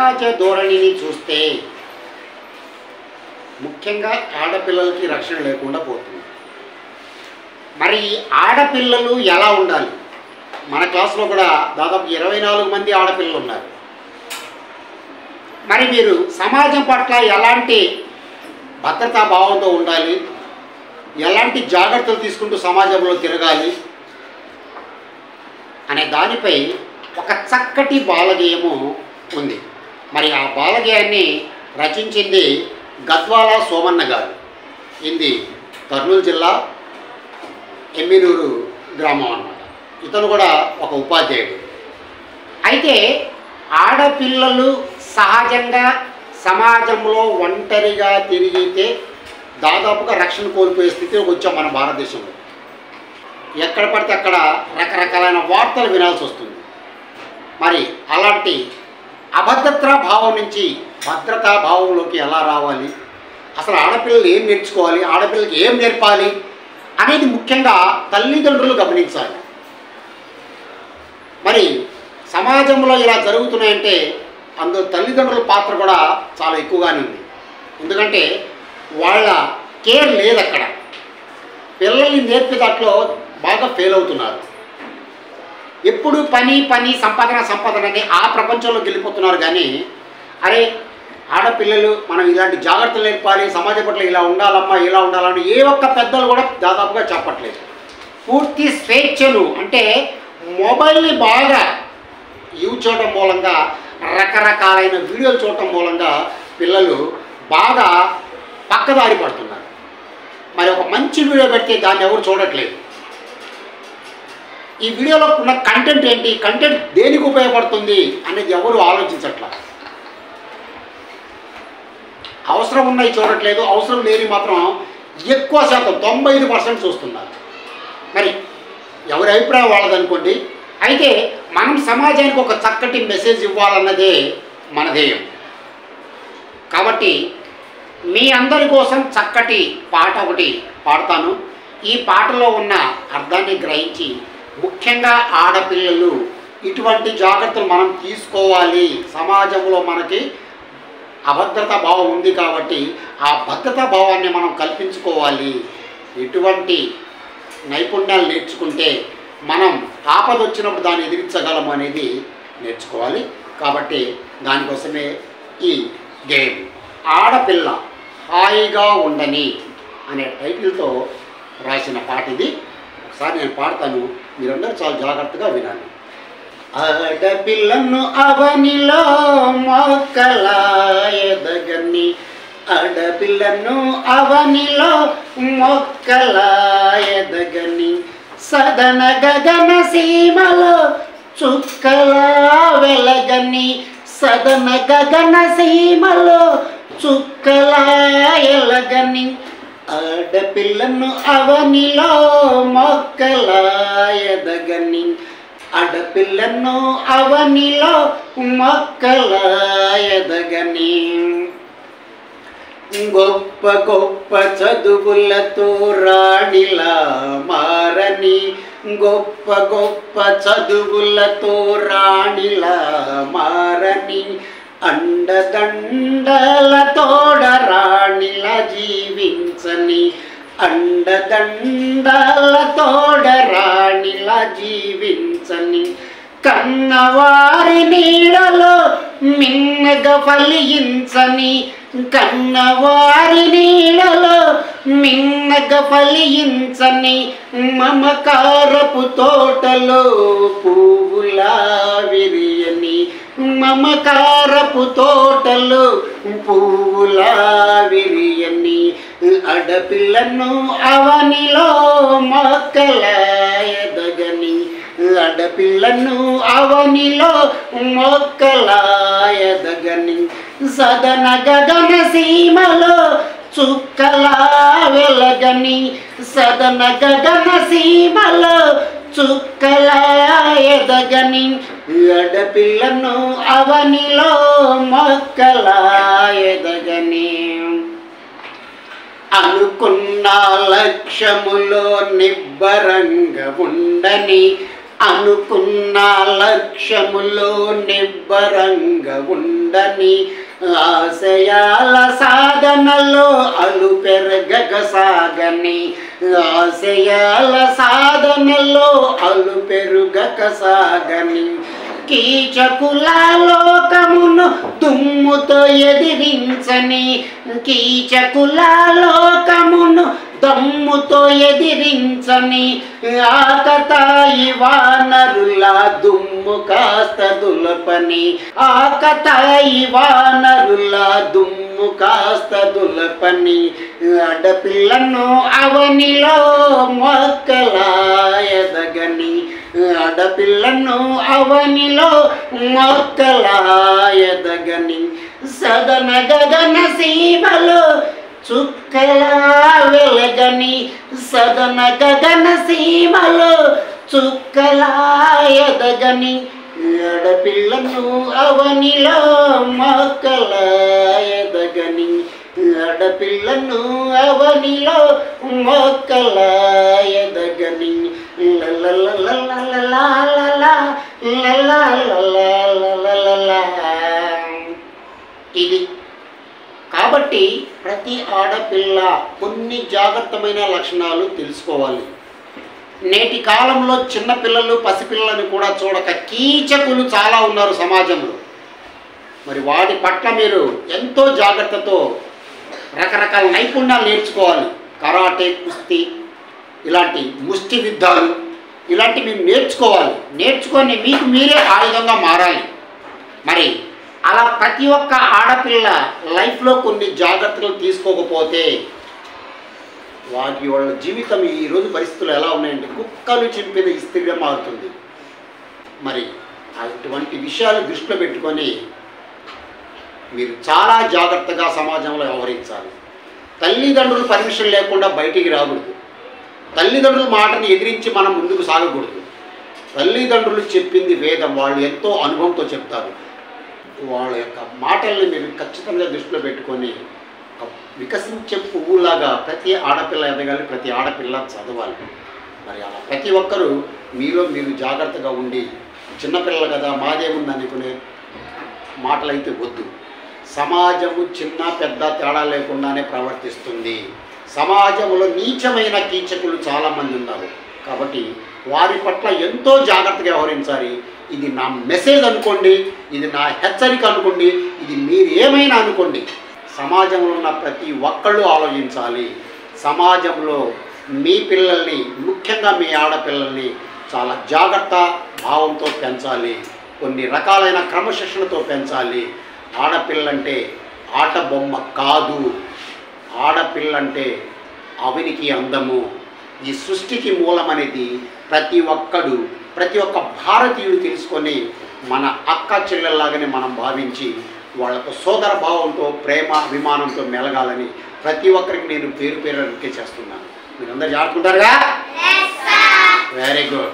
సమాజ ధోరణిని చూస్తే ముఖ్యంగా ఆడపిల్లలకి రక్షణ లేకుండా పోతుంది. మరి ఆడపిల్లలు ఎలా ఉండాలి? మన క్లాస్లో కూడా దాదాపు 24 మంది ఆడపిల్లలు ఉన్నారు. మరి మీరు సమాజం పట్ల ఎలాంటి భద్రతా భావంతో ఉండాలి, ఎలాంటి జాగ్రత్తలు తీసుకుంటూ సమాజంలో తిరగాలి అనే దానిపై ఒక చక్కటి బాలగేయము ఉంది. మరి ఆ బాలగేయాన్ని రచించింది గద్వాల సోమన్న గారు. ఇది కర్నూలు జిల్లా ఎమ్మినూరు గ్రామం అన్నమాట. ఇతను కూడా ఒక ఉపాధ్యాయుడు. అయితే ఆడపిల్లలు సహజంగా సమాజంలో ఒంటరిగా తిరిగితే దాదాపుగా రక్షణ కోల్పోయే స్థితిలోకి వచ్చాం మన భారతదేశంలో. ఎక్కడ పడితే అక్కడ రకరకాలైన వార్తలు వినాల్సి వస్తుంది. మరి అలాంటి అభద్రతా భావం నుంచి భద్రతా భావంలోకి ఎలా రావాలి, అసలు ఆడపిల్లలు ఏం నేర్చుకోవాలి, ఆడపిల్లలకి ఏం నేర్పాలి అనేది ముఖ్యంగా తల్లిదండ్రులు గమనించాలి. మరి సమాజంలో ఇలా జరుగుతున్నాయంటే అందులో తల్లిదండ్రుల పాత్ర కూడా చాలా ఎక్కువగానే ఉంది. ఎందుకంటే వాళ్ళ కేర్ లేదు. అక్కడ పిల్లల్ని నేర్పే దాంట్లో బాగా ఫెయిల్ అవుతున్నారు. ఎప్పుడు పని పని సంపాదన అని ఆ ప్రపంచంలోకి వెళ్ళిపోతున్నారు. కానీ అరే ఆడపిల్లలు మనం ఇలాంటి జాగ్రత్తలు నేర్పాలి, సమాజం పట్ల ఇలా ఉండాలమ్మా, ఇలా ఉండాలని ఏ ఒక్క పెద్దలు కూడా దాదాపుగా చెప్పట్లేదు. పూర్తి స్వేచ్ఛను అంటే మొబైల్ని బాగా యూజ్ చేయడం మూలంగా, రకరకాలైన వీడియోలు చూడటం మూలంగా పిల్లలు బాగా పక్కదారి పడుతున్నారు. మరి ఒక మంచి వీడియో పెడితే దాన్ని ఎవరు చూడట్లేదు. ఈ వీడియోలో ఉన్న కంటెంట్ ఏంటి, కంటెంట్ దేనికి ఉపయోగపడుతుంది అనేది ఎవరు ఆలోచించట్లా. అవసరం ఉన్నవి చూడట్లేదు, అవసరం లేని మాత్రం ఎక్కువ శాతం 95% చూస్తున్నారు. మరి ఎవరి అభిప్రాయం వాళ్ళదనుకోండి. అయితే మనం సమాజానికి ఒక చక్కటి మెసేజ్ ఇవ్వాలన్నదే మన ధ్యేయం. కాబట్టి మీ అందరి కోసం చక్కటి పాట ఒకటి పాడతాను. ఈ పాటలో ఉన్న అర్థాన్ని గ్రహించి ముఖ్యంగా ఆడపిల్లలు ఇటువంటి జాగ్రత్తలు మనం తీసుకోవాలి. సమాజంలో మనకి అభద్రతా భావం ఉంది కాబట్టి ఆ భద్రతా భావాన్ని మనం కల్పించుకోవాలి. ఎటువంటి నైపుణ్యాలు నేర్చుకుంటే మనం ఆపద వచ్చినప్పుడు దాన్ని ఎదిరించగలం అనేది నేర్చుకోవాలి. కాబట్టి దానికోసమే ఈ గేమ్. ఆడపిల్ల హాయిగా ఉండని అనే టైటిల్తో రాసిన పాట ఇది. ఒకసారి నేను పాడతాను, మీరందరూ చాలా జాగ్రత్తగా వినాలి. ఆడపిల్లను అవనిలో మొక్కలా ఎదగని, ఆడపిల్లను అవనిలో మొక్కలా ఎదగని, సదన గగన సీమలో చుక్కలా వెలగని, సదన గగన సీమలో చుక్కలా ఎలగని, ఆడపిల్లను అవనిలో మొక్కలా ఎదగని, ఆడపిల్లను అవనిలో మొక్కలా ఎదగని, గొప్ప గొప్ప చదువులతో రాణిలా మారని, గొప్ప గొప్ప చదువులతో రాణిలా మారని, అండదండలతోడ రాణిలా జీవించని, అండదండలతోడ రాణిలా జీవించని, కన్నవారి నీడలో మిన్నగా ఫలించని, కన్నవారి నీడలో మిన్నగా ఫలించని, మమకారపు తోటలో పువ్వులా విరియని, మమకారపు తోటలో పువ్వులా విరియని, ఆడపిల్లను అవనిలో మొక్కలా ఎదగని, ఆడపిల్లను అవనిలో మొక్కలా ఎదగని, సదన గగన సీమలో చుక్కలా వెలగని, సదన గగన సీమలో చుక్కలా ఎదగని, ఆడపిల్లను అవనిలో మొక్కలా ఎదగని, అనుకున్న లక్ష్యములో నిబ్బరంగా ఉండని, అనుకున్న లక్ష్యములో నిబ్బరంగా ఉండని, ఉండని ఆశయాల సాధనలో అలు పెరగగ సాగని ఆశయాల సాధనలో అలు పెరుగక సాగని కీచకుల లోకమును దుమ్ముతో ఎదిరించని కీచకుల లోకమును దమ్ముతో ఎదిరించని ఆకతాయి వానరుల దుమ్ము కాస్త దులపని ఆకతాయి వానరుల దుమ్ము కాస్త దులపని ఆడపిల్లను అవనిలో మొక్కలా ఎదగని ఆడపిల్లను అవనిలో మొక్కలా ఎదగని సదన గగన సీమలో చుక్కలా వెలగని సదన గగన సీమలో చుక్కలా ఎదగని ఆడపిల్లను అవనిలో మొక్కలా ఎదగని ఆడపిల్లను అవనిలో మొక్కలా ఎదగని ఇది కాబట్టి ప్రతి ఆడపిల్ల కొన్ని జాగ్రత్తమైన లక్షణాలు తెలుసుకోవాలి. నేటి కాలంలో చిన్నపిల్లలు పసిపిల్లలను కూడా చూడక కీచకులు చాలా ఉన్నారు సమాజంలో. మరి వాటి పట్ల మీరు ఎంతో జాగ్రత్తతో రకరకాల నైపుణ్యాలు నేర్చుకోవాలి. కరాటే, కుస్తీ, ఇలాంటి ముష్టి యుద్ధాలు ఇలాంటివి మీరు నేర్చుకోవాలి. నేర్చుకొని మీకు మీరే ఆయుధంగా మారాలి. మరి అలా ప్రతి ఒక్క ఆడపిల్ల లైఫ్లో కొన్ని జాగ్రత్తలు తీసుకోకపోతే వాళ్ళ జీవితం ఈరోజు పరిస్థితులు ఎలా ఉన్నాయంటే కుక్కలు చింపిన ఇస్త్రీగా మారుతుంది. మరి అటువంటి విషయాలు దృష్టిలో పెట్టుకొని మీరు చాలా జాగ్రత్తగా సమాజంలో వ్యవహరించాలి. తల్లిదండ్రులు పర్మిషన్ లేకుండా బయటికి రాకూడదు. తల్లిదండ్రుల మాటని ఎదిరించి మనం ముందుకు సాగకూడదు. తల్లిదండ్రులు చెప్పింది వేదం. వాళ్ళు ఎంతో అనుభవంతో చెప్తారు. వాళ్ళ యొక్క మాటల్ని మీరు ఖచ్చితంగా దృష్టిలో పెట్టుకొని వికసించే పువ్వులాగా ప్రతి ఆడపిల్ల ఎదగాలి, ప్రతి ఆడపిల్ల చదవాలి. మరి అలా ప్రతి ఒక్కరూ మీరు జాగ్రత్తగా ఉండి చిన్నపిల్లలు కదా మాదేముంది అనుకునే మాటలైతే వద్దు. సమాజము చిన్న పెద్ద తేడా లేకుండానే ప్రవర్తిస్తుంది. సమాజంలో నీచమైన కీచకులు చాలామంది ఉన్నారు. కాబట్టి వారి పట్ల ఎంతో జాగ్రత్తగా వ్యవహరించాలి. ఇది నా మెసేజ్ అనుకోండి, ఇది నా హెచ్చరిక అనుకోండి, ఇది మీరు ఏమైనా అనుకోండి. సమాజంలో ఉన్న ప్రతి ఒక్కళ్ళు ఆలోచించాలి. సమాజంలో మీ పిల్లల్ని, ముఖ్యంగా మీ ఆడపిల్లల్ని చాలా జాగ్రత్త భావంతో పెంచాలి. కొన్ని రకాలైన క్రమశిక్షణతో పెంచాలి. ఆడపిల్లంటే ఆట బొమ్మ కాదు. ఆడపిల్లంటే అవినికి అందము. ఈ సృష్టికి మూలమనేది ప్రతి ఒక్క భారతీయుడు తెలుసుకొని మన అక్క చెల్లెల్లాగానే మనం భావించి వాళ్ళకు సోదర భావంతో ప్రేమ అభిమానంతో మెలగాలని ప్రతి ఒక్కరికి నేను పేరు రిక్వెస్ట్ చేస్తున్నాను. మీరందరూ జాగ్రత్తగా వెరీ గుడ్.